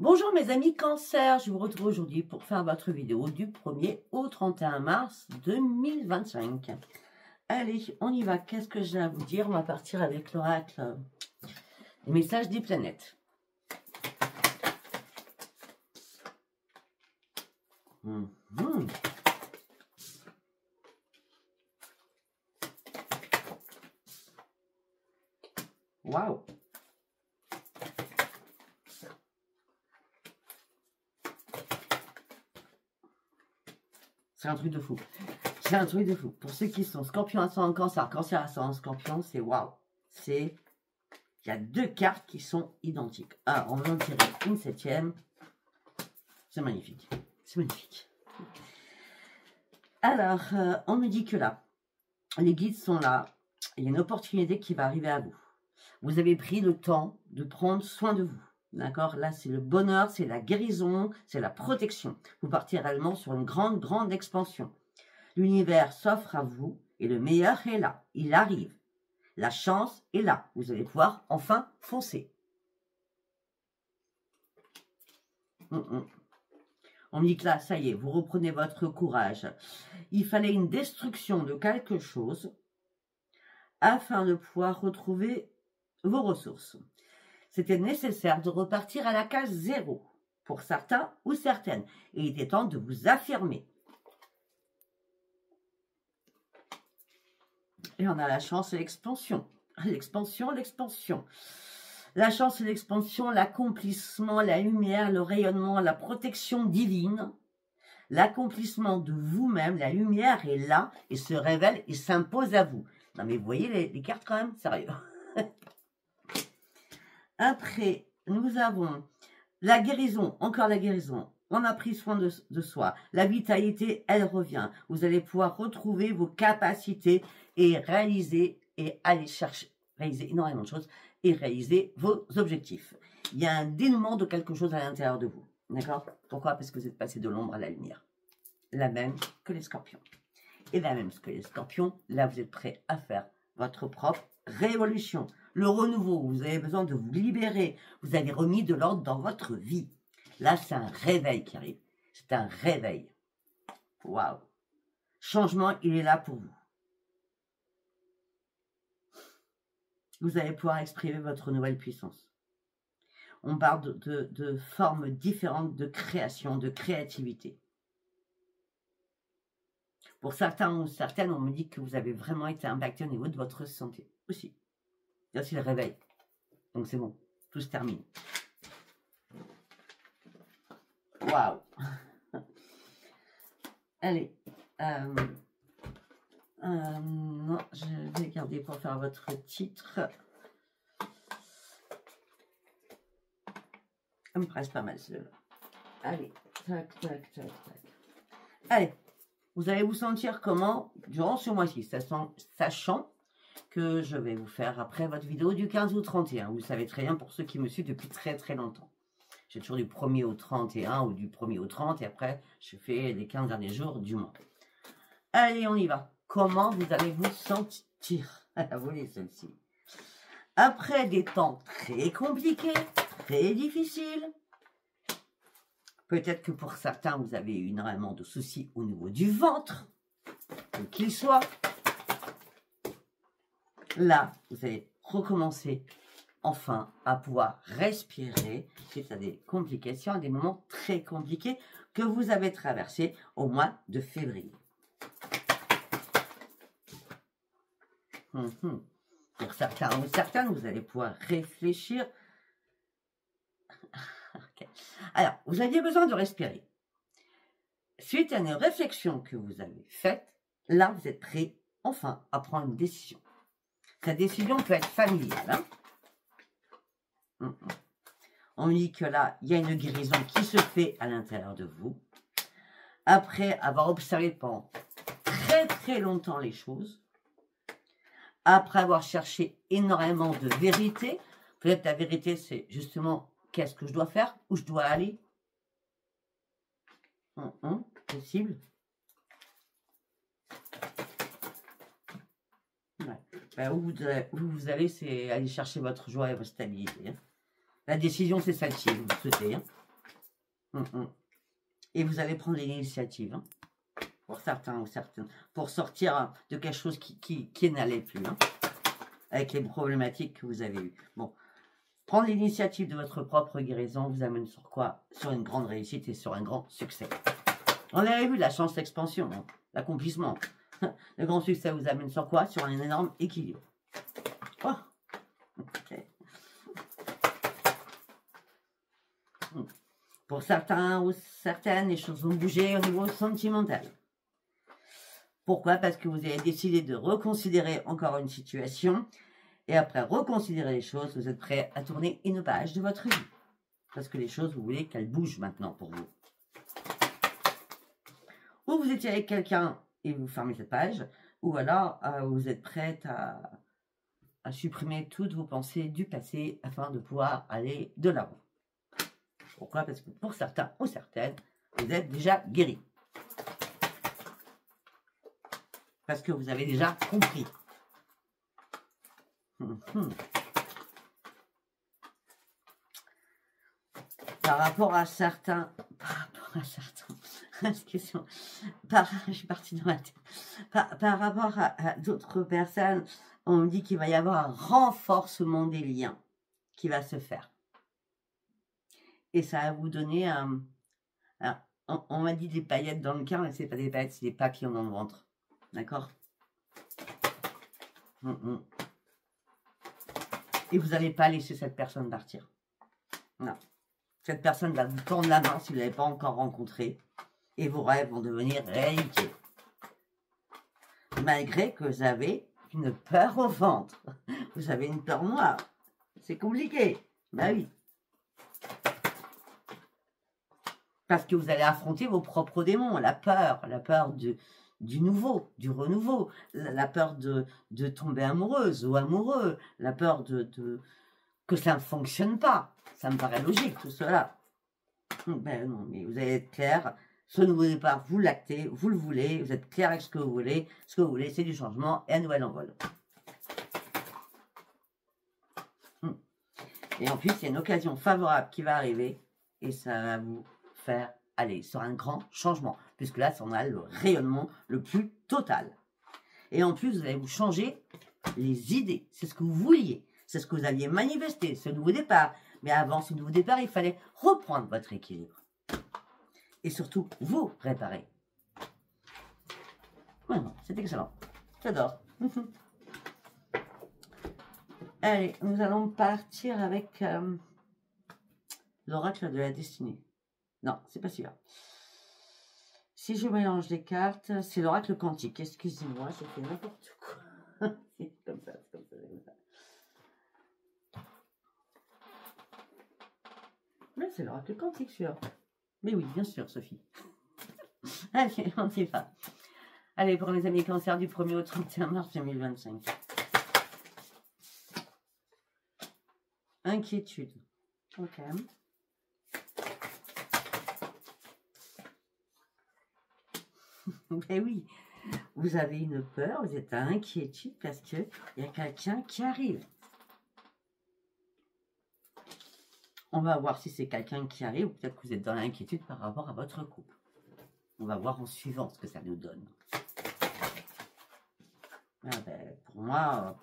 Bonjour mes amis Cancer, je vous retrouve aujourd'hui pour faire votre vidéo du 1er au 31 mars 2025. Allez, on y va. Qu'est-ce que j'ai à vous dire? On va partir avec l'oracle des messages des planètes. Waouh! C'est un truc de fou. C'est un truc de fou. Pour ceux qui sont scorpions ascendant cancer, cancer ascendant scorpion, c'est waouh. C'est... Il y a deux cartes qui sont identiques. Ah, on va en tirer une septième. C'est magnifique. C'est magnifique. Alors, on me dit que là, les guides sont là. Il y a une opportunité qui va arriver à vous. Vous avez pris le temps de prendre soin de vous. D'accord? Là, c'est le bonheur, c'est la guérison, c'est la protection. Vous partez réellement sur une grande, grande expansion. L'univers s'offre à vous et le meilleur est là. Il arrive. La chance est là. Vous allez pouvoir enfin foncer. On me dit que là, ça y est, vous reprenez votre courage. Il fallait une destruction de quelque chose afin de pouvoir retrouver vos ressources. C'était nécessaire de repartir à la case 0 pour certains ou certaines. Et il était temps de vous affirmer. Et on a la chance et l'expansion. L'expansion, l'expansion. La chance et l'expansion, l'accomplissement, la lumière, le rayonnement, la protection divine. L'accomplissement de vous-même, la lumière est là et se révèle et s'impose à vous. Non mais vous voyez les cartes quand même, sérieux. Après, nous avons la guérison, encore la guérison. On a pris soin de soi. La vitalité, elle revient. Vous allez pouvoir retrouver vos capacités et réaliser et aller chercher, réaliser énormément de choses et réaliser vos objectifs. Il y a un dénouement de quelque chose à l'intérieur de vous. D'accord? Pourquoi? Parce que vous êtes passé de l'ombre à la lumière. La même que les scorpions. Et la même que les scorpions, là vous êtes prêts à faire votre propre révolution. Le renouveau, vous avez besoin de vous libérer. Vous avez remis de l'ordre dans votre vie. Là, c'est un réveil qui arrive. C'est un réveil. Waouh. Changement, il est là pour vous. Vous allez pouvoir exprimer votre nouvelle puissance. On parle de formes différentes de création, de créativité. Pour certains ou certaines, on me dit que vous avez vraiment été impacté au niveau de votre santé aussi. Là, c'est le réveil. Donc, c'est bon. Tout se termine. Waouh. Allez. Non, je vais garder pour faire votre titre. Ça me presse pas mal, celui-là. Allez. Tac, tac, tac, tac. Allez. Vous allez vous sentir comment durant ce mois-ci, sachant que je vais vous faire après votre vidéo du 15 au 31. Vous savez très bien pour ceux qui me suivent depuis très très longtemps. J'ai toujours du 1er au 31 ou du 1er au 30 et après je fais les 15 derniers jours du mois. Allez, on y va. Comment vous allez vous sentir? Ah, vous voulez celle-ci. Après des temps très compliqués, très difficiles, peut-être que pour certains, vous avez eu énormément de soucis au niveau du ventre, qu'il soit. Là, vous allez recommencer enfin à pouvoir respirer suite à des complications, à des moments très compliqués que vous avez traversés au mois de février. Pour certains ou certaines, vous allez pouvoir réfléchir. Okay. Alors, vous aviez besoin de respirer. Suite à une réflexion que vous avez faite, là, vous êtes prêt enfin à prendre une décision. Cette décision peut être familiale. Hein. On dit que là, il y a une guérison qui se fait à l'intérieur de vous. Après avoir observé pendant très très longtemps les choses, après avoir cherché énormément de vérité, peut-être la vérité c'est justement qu'est-ce que je dois faire, où je dois aller. Possible. Ouais. Ben, où vous allez, c'est aller chercher votre joie et votre stabilité. Hein. La décision, c'est celle-ci, vous le souhaitez. Hein. Et vous allez prendre l'initiative, hein, pour certains ou certaines, pour sortir de quelque chose qui n'allait plus, hein, avec les problématiques que vous avez eues. Bon, prendre l'initiative de votre propre guérison vous amène sur quoi? Sur une grande réussite et sur un grand succès. On avait vu la chance d'expansion, hein, l'accomplissement. Le grand succès vous amène sur quoi? Sur un énorme équilibre. Oh. Okay. Pour certains ou certaines, les choses vont bouger au niveau sentimental. Pourquoi? Parce que vous avez décidé de reconsidérer encore une situation. Et après reconsidérer les choses, vous êtes prêt à tourner une page de votre vie. Parce que les choses, vous voulez qu'elles bougent maintenant pour vous. Ou vous étiez avec quelqu'un et vous fermez cette page. Ou alors, vous êtes prête à supprimer toutes vos pensées du passé afin de pouvoir aller de l'avant. Pourquoi? Parce que pour certains ou certaines, vous êtes déjà guéri. Parce que vous avez déjà compris. Par rapport à certains, excusez-moi, je suis partie dans la tête. Par rapport à d'autres personnes, on me dit qu'il va y avoir un renforcement des liens qui va se faire. Et ça va vous donner on m'a dit des paillettes dans le cœur, mais c'est pas des paillettes, c'est des papillons dans le ventre. D'accord? Et vous n'allez pas laisser cette personne partir. Non. Cette personne va vous tendre la main si vous ne l'avez pas encore rencontrée. Et vos rêves vont devenir réalité. Malgré que vous avez une peur au ventre. Vous avez une peur noire. C'est compliqué. Ben oui. Parce que vous allez affronter vos propres démons. La peur du nouveau, du renouveau. La peur de tomber amoureuse ou amoureux. La peur que ça ne fonctionne pas. Ça me paraît logique, tout cela. Ben non, mais vous allez être clair. Ce nouveau départ, vous l'actez, vous le voulez, vous êtes clair avec ce que vous voulez. Ce que vous voulez, c'est du changement et un nouvel envol. Et en plus, il y a une occasion favorable qui va arriver et ça va vous faire aller sur un grand changement. Puisque là, on a le rayonnement le plus total. Et en plus, vous allez vous changer les idées. C'est ce que vous vouliez. C'est ce que vous aviez manifesté, ce nouveau départ. Mais avant ce nouveau départ, il fallait reprendre votre équilibre. Et surtout, vous réparer. Voilà, c'est excellent. J'adore. Allez, nous allons partir avec l'oracle de la destinée. Non, c'est pas celui-là. Si je mélange les cartes, c'est l'oracle quantique. Excusez-moi, j'ai fait n'importe quoi. C'est comme ça, c'est comme ça, c'est comme ça. Mais c'est l'oracle quantique, celui-là. Mais oui, bien sûr, Sophie. Allez, on y va. Allez, pour mes amis cancer du 1er au 31 mars 2025. Inquiétude. Ok. Mais oui, vous avez une peur, vous êtes à inquiétude parce qu'il y a quelqu'un qui arrive. On va voir si c'est quelqu'un qui arrive ou peut-être que vous êtes dans l'inquiétude par rapport à votre couple. On va voir en suivant ce que ça nous donne. Ah ben, pour moi,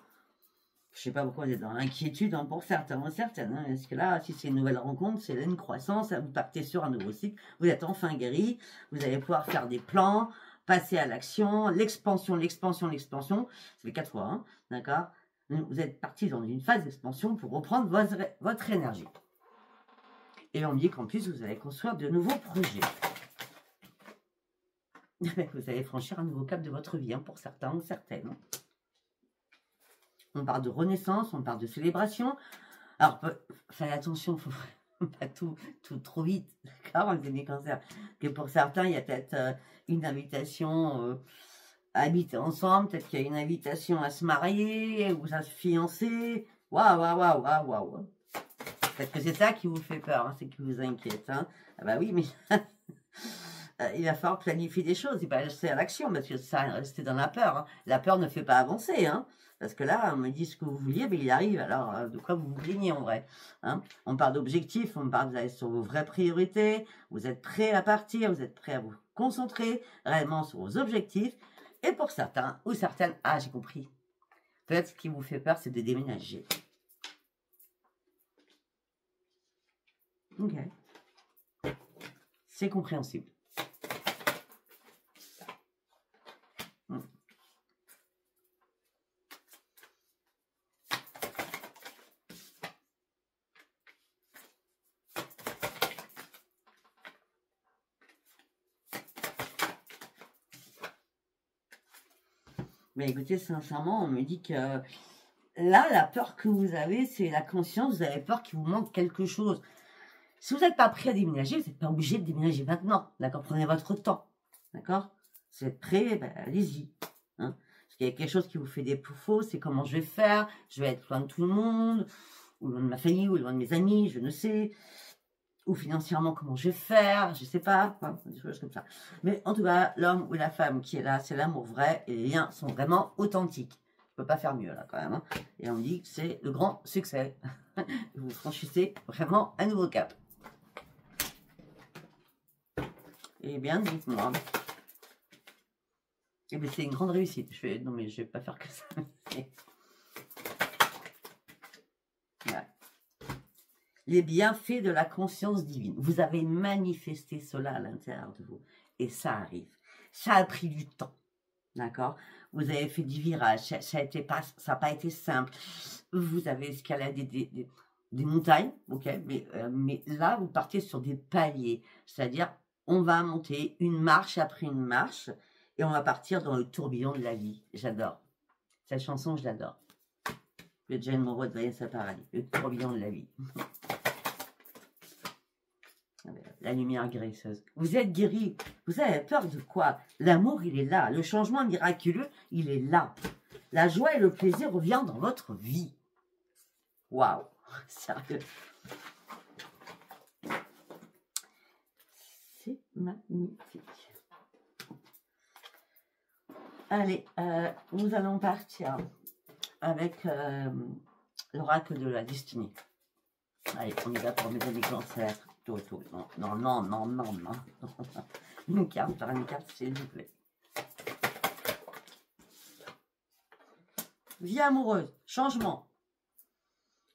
je ne sais pas pourquoi vous êtes dans l'inquiétude, hein, pour certains ou certaines. Hein, parce que là, si c'est une nouvelle rencontre, c'est une croissance, vous partez sur un nouveau cycle, vous êtes enfin guéri, vous allez pouvoir faire des plans, passer à l'action, l'expansion, l'expansion, l'expansion. Ça fait 4 fois, hein, d'accord? Vous êtes parti dans une phase d'expansion pour reprendre votre énergie. Et on me dit qu'en plus, vous allez construire de nouveaux projets. Vous allez franchir un nouveau cap de votre vie, hein, pour certains ou certaines. On parle de renaissance, on parle de célébration. Alors, faites attention, il ne faut pas tout trop vite, d'accord, les amis cancers. Que pour certains, il y a peut-être une invitation à habiter ensemble, peut-être qu'il y a une invitation à se marier ou à se fiancer. Waouh, waouh, waouh, waouh, waouh. Peut-être que c'est ça qui vous fait peur, hein, c'est qui vous inquiète. Hein. Ah bah oui, mais il va falloir planifier des choses, il va passer à l'action, parce que ça rester dans la peur. Hein. La peur ne fait pas avancer. Hein. Parce que là, on me dit ce que vous vouliez, mais il arrive. Alors, de quoi vous vous plaignez en vrai, hein? On parle d'objectifs, on parle d'aller sur vos vraies priorités. Vous êtes prêt à partir, vous êtes prêt à vous concentrer réellement sur vos objectifs. Et pour certains, ou certaines, ah, j'ai compris. Peut-être ce qui vous fait peur, c'est de déménager. Ok. C'est compréhensible. Mais écoutez, sincèrement, on me dit que là, la peur que vous avez, c'est la conscience, vous avez peur qu'il vous manque quelque chose. Si vous n'êtes pas prêt à déménager, vous n'êtes pas obligé de déménager maintenant, d'accord? Prenez votre temps, d'accord? Si vous êtes prêt, ben, allez-y. Hein? Parce qu'il y a quelque chose qui vous fait défaut, c'est comment je vais faire, je vais être loin de tout le monde, ou loin de ma famille, ou loin de mes amis, je ne sais. Ou financièrement, comment je vais faire, je ne sais pas, enfin, des choses comme ça. Mais en tout cas, l'homme ou la femme qui est là, c'est l'amour vrai, et les liens sont vraiment authentiques. Je ne peux pas faire mieux, là, quand même. Hein. Et on me dit que c'est le grand succès. Vous franchissez vraiment un nouveau cap. Eh bien, dites-moi. Eh bien, c'est une grande réussite. Non, mais je ne vais pas faire que ça. Ouais. Les bienfaits de la conscience divine. Vous avez manifesté cela à l'intérieur de vous. Et ça arrive. Ça a pris du temps. D'accord? Vous avez fait du virage. Ça n'a pas été simple. Vous avez escaladé des montagnes. Ok? Mais là, vous partez sur des paliers. C'est-à-dire, on va monter une marche après une marche. Et on va partir dans le tourbillon de la vie. J'adore. Cette chanson, je l'adore. Le Jane Monroe de Vanessa Paradis. Le tourbillon de la vie. La lumière guérisseuse. Vous êtes guéri. Vous avez peur de quoi? L'amour, il est là. Le changement miraculeux, il est là. La joie et le plaisir reviennent dans votre vie. Waouh. Sérieux. C'est magnifique. Allez, nous allons partir avec l'oracle de la destinée. Allez, on y va pour mes amis cancers. Non. Une carte par une carte, s'il vous plaît. Vie amoureuse, changement.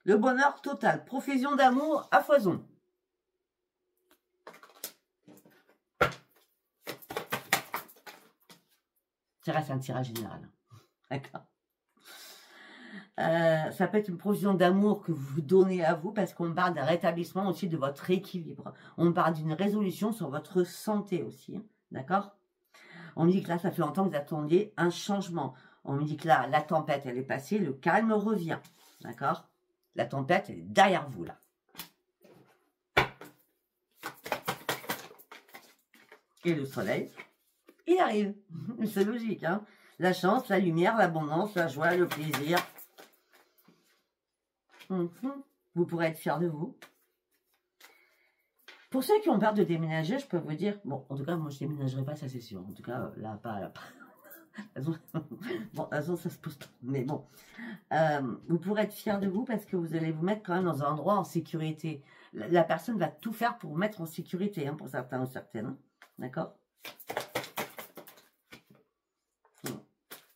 Le bonheur total, profusion d'amour à foison. Ça reste un tirage général. D'accord. Ça peut être une profusion d'amour que vous donnez à vous parce qu'on parle d'un rétablissement aussi de votre équilibre. On parle d'une résolution sur votre santé aussi. D'accord? On me dit que là, ça fait longtemps que vous attendiez un changement. On me dit que là, la tempête, elle est passée, le calme revient. D'accord? La tempête, elle est derrière vous, là. Et le soleil, il arrive. C'est logique, hein? La chance, la lumière, l'abondance, la joie, le plaisir. Vous pourrez être fiers de vous. Pour ceux qui ont peur de déménager, je peux vous dire, bon, en tout cas, moi, je ne déménagerai pas, ça c'est sûr. En tout cas, là, pas. Bon, ça se pose pas. Mais bon, vous pourrez être fiers de vous parce que vous allez vous mettre quand même dans un endroit en sécurité. La personne va tout faire pour vous mettre en sécurité, hein, pour certains ou certaines. Hein, d'accord?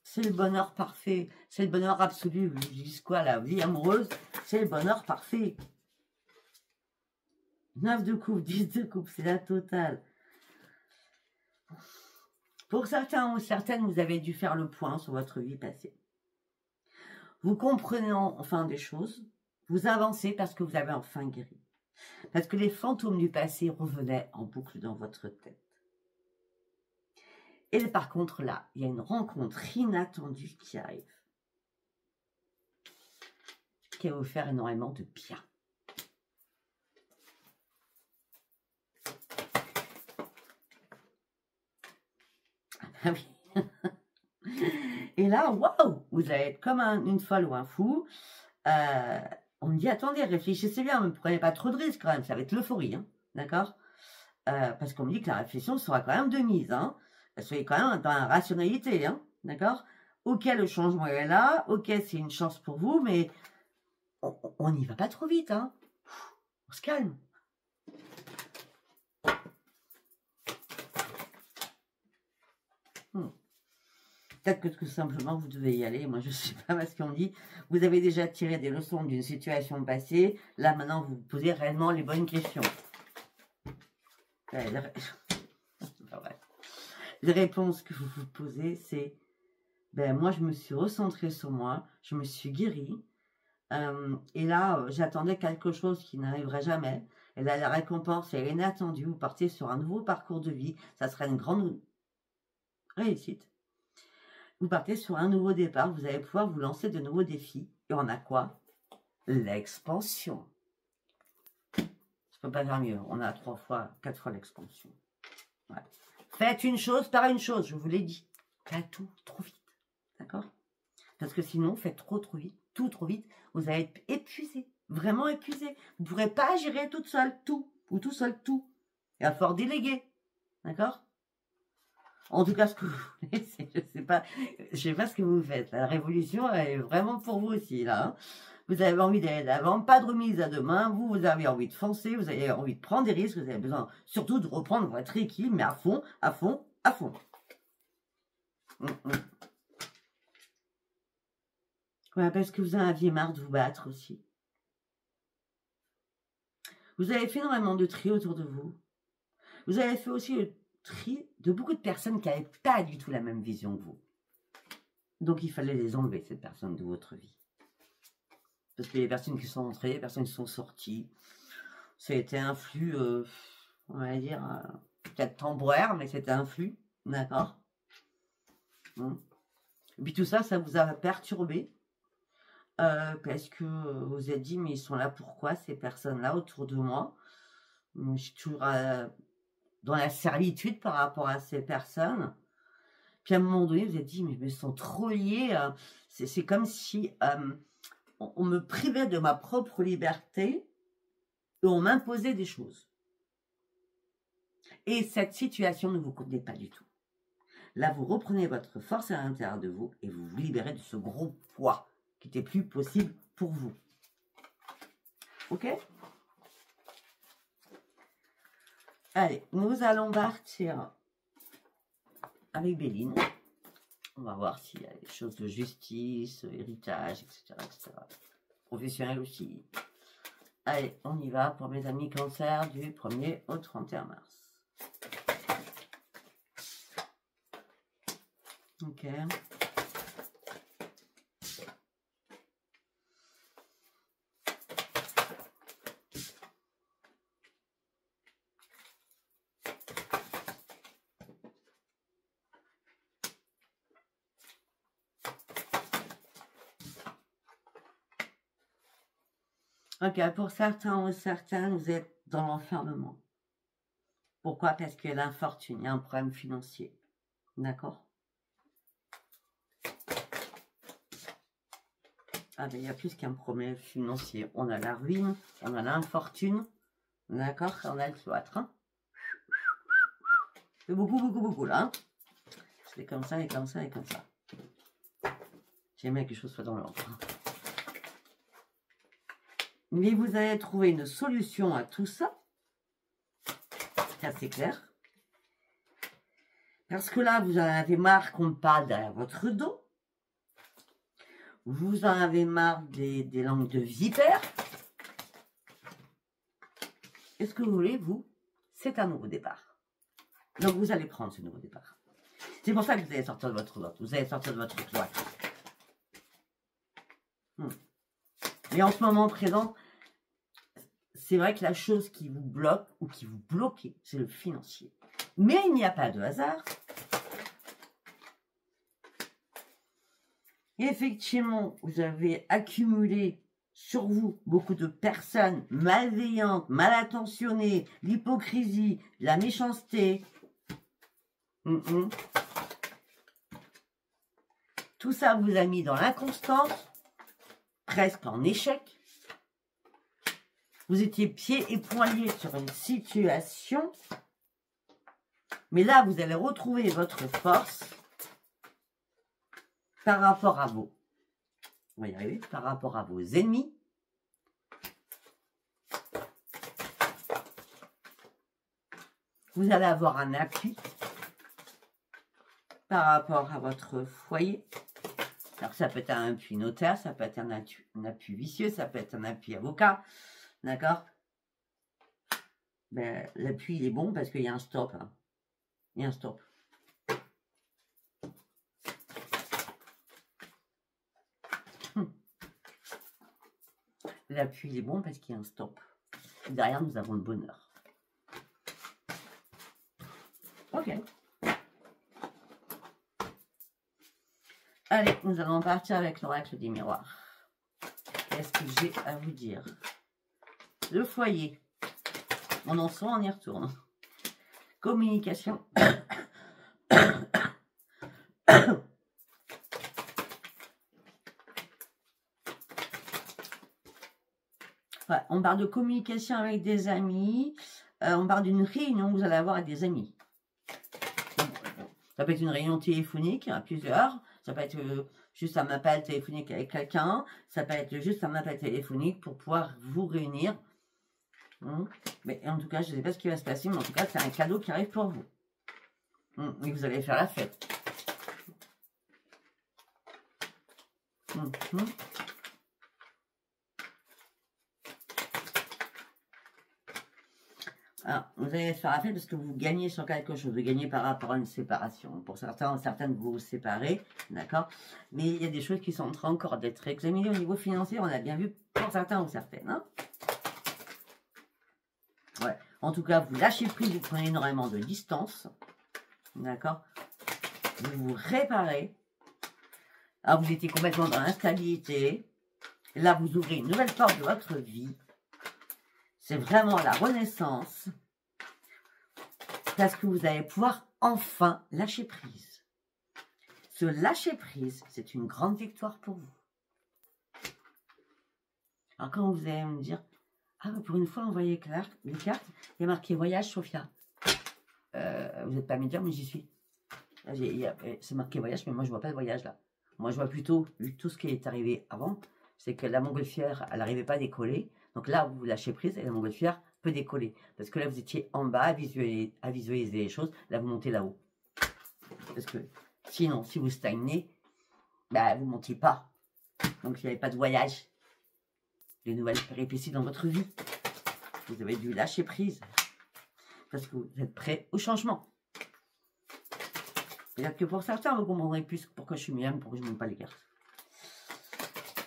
C'est le bonheur parfait. C'est le bonheur absolu. Vous dites quoi, la vie amoureuse? C'est le bonheur parfait. 9 de coupe, 10 de coupe, c'est la totale. Pour certains ou certaines, vous avez dû faire le point sur votre vie passée. Vous comprenez enfin des choses. Vous avancez parce que vous avez enfin guéri. Parce que les fantômes du passé revenaient en boucle dans votre tête. Et par contre, là, il y a une rencontre inattendue qui arrive. Qui va vous faire énormément de bien. Ah oui. Et là, waouh, vous allez être comme une folle ou un fou. On me dit, attendez, réfléchissez bien, ne prenez pas trop de risques quand même, ça va être l'euphorie, hein, d'accord? Parce qu'on me dit que la réflexion sera quand même de mise, hein. Soyez quand même dans la rationalité, hein, d'accord? Ok, le changement est là. Ok, c'est une chance pour vous, mais on n'y va pas trop vite. Hein. On se calme. Peut-être que tout simplement, vous devez y aller. Moi, je ne sais pas parce qu'on dit. Vous avez déjà tiré des leçons d'une situation passée. Là, maintenant, vous vous posez réellement les bonnes questions. Les réponses que vous vous posez, c'est... Ben, moi, je me suis recentrée sur moi. Je me suis guérie. Et là, j'attendais quelque chose qui n'arriverait jamais. Et là, la récompense est inattendue. Vous partez sur un nouveau parcours de vie. Ça sera une grande réussite. Vous partez sur un nouveau départ, vous allez pouvoir vous lancer de nouveaux défis. Et on a quoi? L'expansion. Je ne peux pas faire mieux. On a 4 fois l'expansion. Ouais. Faites une chose par une chose, je vous l'ai dit. Pas tout trop vite. D'accord? Parce que sinon, faites trop vite, tout trop vite, vous allez être épuisé. Vraiment épuisé. Vous ne pourrez pas gérer toute seule tout. Ou tout seul tout. Il va falloir déléguer. D'accord? En tout cas, ce que vous voulez, je sais pas ce que vous faites. La révolution, elle est vraiment pour vous aussi, là. Hein. Vous avez envie d'aller de l'avant, pas de remise à demain. Vous avez envie de foncer, vous avez envie de prendre des risques. Vous avez besoin surtout de reprendre votre équilibre, mais à fond, à fond, à fond. Ouais, parce que vous en aviez marre de vous battre aussi. Vous avez fait énormément de tri autour de vous. Vous avez fait aussi le tri de beaucoup de personnes qui n'avaient pas du tout la même vision que vous. Donc, il fallait les enlever, ces personnes de votre vie. Parce que les personnes qui sont entrées, les personnes qui sont sorties, ça a été un flux, on va dire, peut-être temporaire, mais c'était un flux, d'accord? Et puis tout ça, ça vous a perturbé. Parce que vous vous êtes dit, mais ils sont là pourquoi, ces personnes-là, autour de moi? Je suis toujours dans la servitude par rapport à ces personnes. Puis à un moment donné, vous vous êtes dit, mais je me sens trop liée. C'est comme si on me privait de ma propre liberté et on m'imposait des choses. Et cette situation ne vous convenait pas du tout. Là, vous reprenez votre force à l'intérieur de vous et vous vous libérez de ce gros poids qui n'était plus possible pour vous. Ok? Allez, nous allons partir avec Béline. On va voir s'il y a des choses de justice, héritage, etc. etc. Professionnel aussi. Allez, on y va pour mes amis cancer du 1er au 31 mars. Ok. Ok, pour certains ou certaines, vous êtes dans l'enfermement. Pourquoi? Parce que l'infortune, il y a un problème financier. D'accord? Ah ben, il y a plus qu'un problème financier. On a la ruine, on a l'infortune. D'accord? On a le cloître. Hein? C'est beaucoup là. Hein? C'est comme ça, et comme ça, et comme ça. J'aime bien que les choses soient dans l'ordre. Mais vous allez trouver une solution à tout ça. Ça, c'est clair. Parce que là, vous en avez marre qu'on parle derrière votre dos. Vous en avez marre des langues de vipère. Et ce que vous voulez, vous, c'est un nouveau départ. Donc, vous allez prendre ce nouveau départ. C'est pour ça que vous allez sortir de votre lot. Vous allez sortir de votre cloître. Mais en ce moment présent, c'est vrai que la chose qui vous bloque ou qui vous bloque, c'est le financier. Mais il n'y a pas de hasard. Effectivement, vous avez accumulé sur vous beaucoup de personnes malveillantes, mal intentionnées, l'hypocrisie, la méchanceté. Tout ça vous a mis dans l'inconstance, presque en échec. Vous étiez pieds et poings liés sur une situation. Mais là, vous allez retrouver votre force. par rapport à vos, on va y arriver, par rapport à vos ennemis, vous allez avoir un appui par rapport à votre foyer. Alors, ça peut être un appui notaire, ça peut être un appui vicieux, ça peut être un appui avocat. D'accord? Ben, l'appui, il est bon parce qu'il y a un stop. Hein. Il y a un stop. L'appui, il est bon parce qu'il y a un stop. Derrière, nous avons le bonheur. Ok. Allez, nous allons partir avec l'oracle des miroirs. Qu'est-ce que j'ai à vous dire? Le foyer. On en sort, on y retourne. Communication. Ouais, on parle de communication avec des amis. On parle d'une réunion que vous allez avoir avec des amis. Ça peut être une réunion téléphonique à plusieurs. Ça peut être juste un appel téléphonique avec quelqu'un. Ça peut être juste un appel téléphonique pour pouvoir vous réunir. Mais en tout cas, je ne sais pas ce qui va se passer, mais en tout cas, c'est un cadeau qui arrive pour vous. Et vous allez faire la fête. Alors, vous allez faire la fête parce que vous gagnez sur quelque chose. Vous gagnez par rapport à une séparation. Pour certains, certaines vous vous séparez, d'accord? Mais il y a des choses qui sont en train encore d'être examinées au niveau financier. On a bien vu pour certains ou certaines. Hein? Ouais. En tout cas, vous lâchez prise, vous prenez énormément de distance. D'accord? Vous vous réparez. Alors, vous étiez complètement dans l'instabilité. Là, vous ouvrez une nouvelle porte de votre vie. C'est vraiment la renaissance. Parce que vous allez pouvoir enfin lâcher prise. Ce lâcher prise, c'est une grande victoire pour vous. Alors, quand vous allez me dire, ah, pour une fois, on voyait les cartes, il y a marqué voyage, Sophia. Vous n'êtes pas médium, mais j'y suis. C'est marqué voyage, mais moi, je ne vois pas de voyage là. Moi, je vois plutôt, vu tout ce qui est arrivé avant, c'est que la montgolfière, elle n'arrivait pas à décoller. Donc là, vous lâchez prise et la montgolfière peut décoller. Parce que là, vous étiez en bas à visualiser les choses. Là, vous montez là-haut. Parce que sinon, si vous stagnez, bah, vous ne montez pas. Donc, il n'y avait pas de voyage. De nouvelles péripéties dans votre vie. Vous avez dû lâcher prise. Parce que vous êtes prêts au changement. Peut-être que pour certains, vous comprendrez plus pourquoi je suis mienne, pourquoi je ne monte pas les cartes.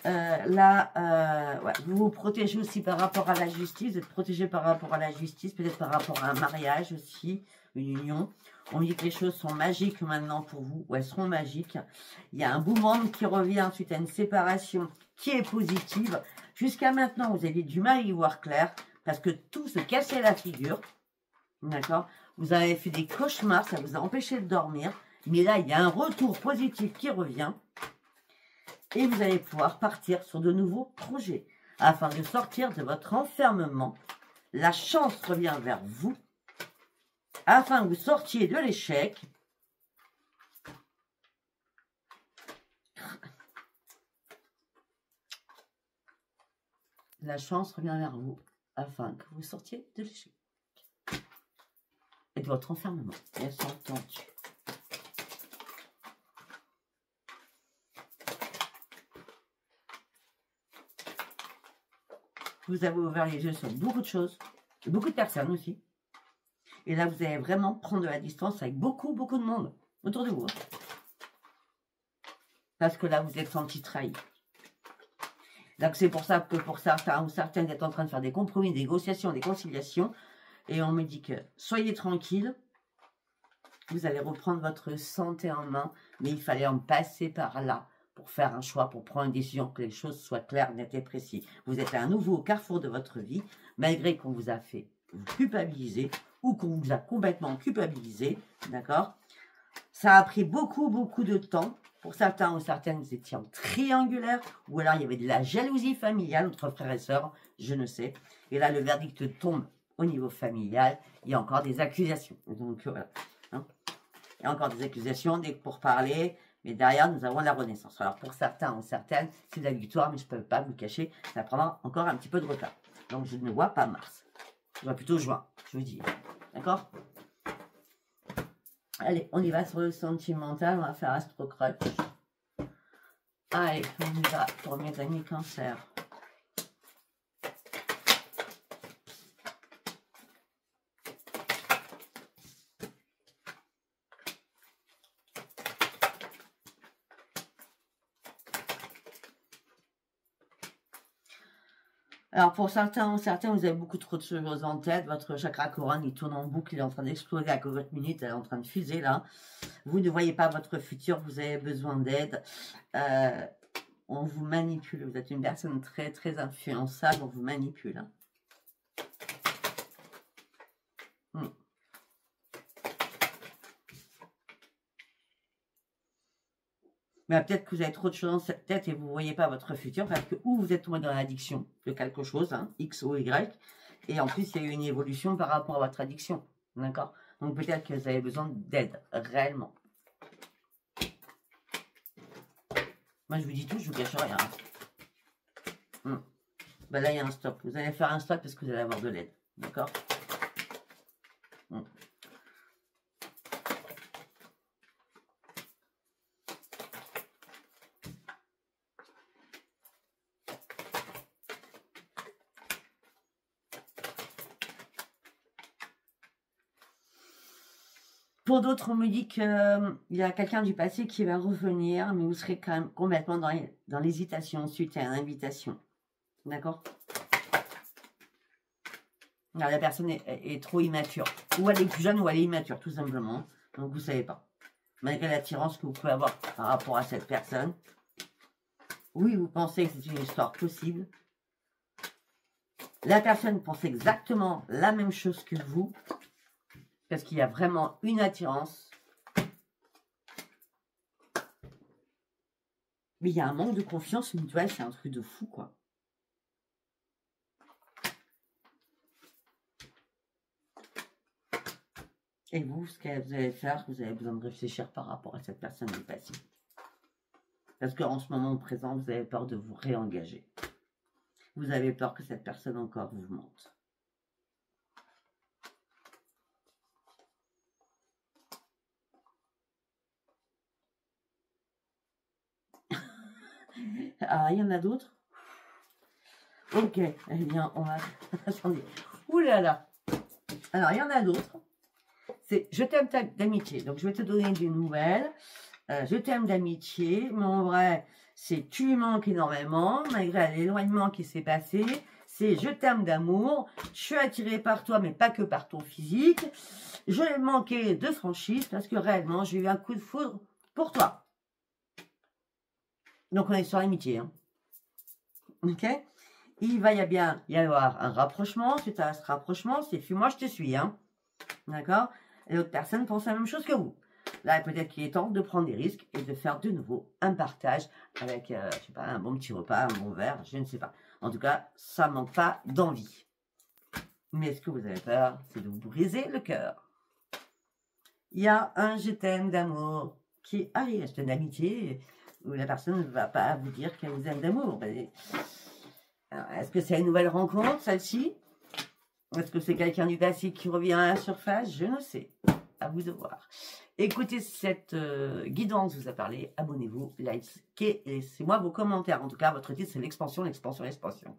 Ouais, vous vous protégez aussi par rapport à la justice. Vous êtes protégé par rapport à la justice, peut-être par rapport à un mariage aussi, une union. On dit que les choses sont magiques maintenant pour vous, ou elles seront magiques. Il y a un boomerang qui revient suite à une séparation qui est positive. Jusqu'à maintenant, vous avez du mal à y voir clair, parce que tout se cassait la figure. D'accord? Vous avez fait des cauchemars, ça vous a empêché de dormir. Mais là, il y a un retour positif qui revient. Et vous allez pouvoir partir sur de nouveaux projets. Afin de sortir de votre enfermement, la chance revient vers vous. Afin que vous sortiez de l'échec. La chance revient vers vous. Afin que vous sortiez de l'échec. Et de votre enfermement. Bien entendu. Vous avez ouvert les yeux sur beaucoup de choses, beaucoup de personnes aussi. Et là, vous allez vraiment prendre de la distance avec beaucoup de monde autour de vous. Parce que là, vous êtes senti trahi. Donc, c'est pour ça que pour certains ou certaines, vous êtes en train de faire des compromis, des négociations, des conciliations. Et on me dit que soyez tranquille. Vous allez reprendre votre santé en main. Mais il fallait en passer par là. Pour faire un choix, pour prendre une décision, que les choses soient claires, nettes et précises. Vous êtes à un nouveau carrefour de votre vie, malgré qu'on vous a fait vous culpabiliser ou qu'on vous a complètement culpabilisé, d'accord? Ça a pris beaucoup de temps. Pour certains ou certaines, vous étiez en triangulaire, ou alors il y avait de la jalousie familiale entre frères et sœurs, je ne sais. Et là, le verdict tombe au niveau familial. Il y a encore des accusations. Donc, voilà. Hein, il y a encore des accusations, des pourparlers. Mais derrière, nous avons la renaissance. Alors, pour certains ou certaines, c'est la victoire, mais je ne peux pas vous le cacher, ça prendra encore un petit peu de retard. Donc, je ne vois pas mars. Je vois plutôt juin, je vous dis. D'accord? Allez, on y va sur le sentimental, on va faire Astro Crush. Allez, on y va pour mes amis Cancer. Alors, pour certains, vous avez beaucoup trop de choses en tête. Votre chakra couronne, il tourne en boucle, il est en train d'exploser à cause de votre minute, elle est en train de fuser, là. Vous ne voyez pas votre futur, vous avez besoin d'aide. On vous manipule. Vous êtes une personne très, très influençable, on vous manipule. Hein. Mais peut-être que vous avez trop de choses dans cette tête et vous ne voyez pas votre futur parce que ou vous êtes tombé dans l'addiction de quelque chose, hein, X ou Y, et en plus il y a eu une évolution par rapport à votre addiction, d'accord? Donc peut-être que vous avez besoin d'aide, réellement. Moi je vous dis tout, je vous cache rien. Ben là il y a un stop, vous allez faire un stop parce que vous allez avoir de l'aide, d'accord? Pour d'autres, on me dit qu'il y a quelqu'un du passé qui va revenir, mais vous serez quand même complètement dans l'hésitation suite à l'invitation. D'accord? La personne est trop immature. Ou elle est plus jeune ou elle est immature, tout simplement. Donc, vous ne savez pas. Malgré l'attirance que vous pouvez avoir par rapport à cette personne. Oui, vous pensez que c'est une histoire possible. La personne pense exactement la même chose que vous. Parce qu'il y a vraiment une attirance. Mais il y a un manque de confiance mutuelle, c'est un truc de fou, quoi. Et vous, ce que vous allez faire, vous avez besoin de réfléchir par rapport à cette personne du passé. Parce qu'en ce moment présent, vous avez peur de vous réengager. Vous avez peur que cette personne encore vous mente. Ah, il y en a d'autres? Ok, eh bien, on va... Attendez. Ouh là là. Alors, il y en a d'autres. C'est « Je t'aime d'amitié ». Donc, je vais te donner des nouvelles. Je t'aime d'amitié. Mais en vrai, c'est « Tu manques énormément » malgré l'éloignement qui s'est passé. C'est « Je t'aime d'amour ». Je suis attirée par toi, mais pas que par ton physique. Je manquais de franchise parce que réellement, j'ai eu un coup de foudre pour toi. Donc, on est sur l'amitié. Hein. Ok? Il va bien y avoir un rapprochement. Suite à ce rapprochement, c'est « Fuis-moi, je te suis. Hein. » D'accord? Et l'autre personne pense la même chose que vous. Là, peut-être qu'il est temps de prendre des risques et de faire de nouveau un partage avec, je sais pas, un bon petit repas, un bon verre, je ne sais pas. En tout cas, ça ne manque pas d'envie. Mais ce que vous avez peur, c'est de vous briser le cœur. Il y a un « Je t'aime » d'amour qui arrive, c'est une amitié où la personne ne va pas vous dire qu'elle vous aime d'amour. Est-ce que c'est une nouvelle rencontre, celle-ci? Est-ce que c'est quelqu'un du passé qui revient à la surface? Je ne sais. À vous de voir. Écoutez cette guidance, vous a parlé. Abonnez-vous, likez et laissez-moi vos commentaires. En tout cas, votre titre, c'est l'expansion, l'expansion, l'expansion.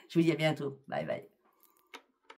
Je vous dis à bientôt. Bye bye.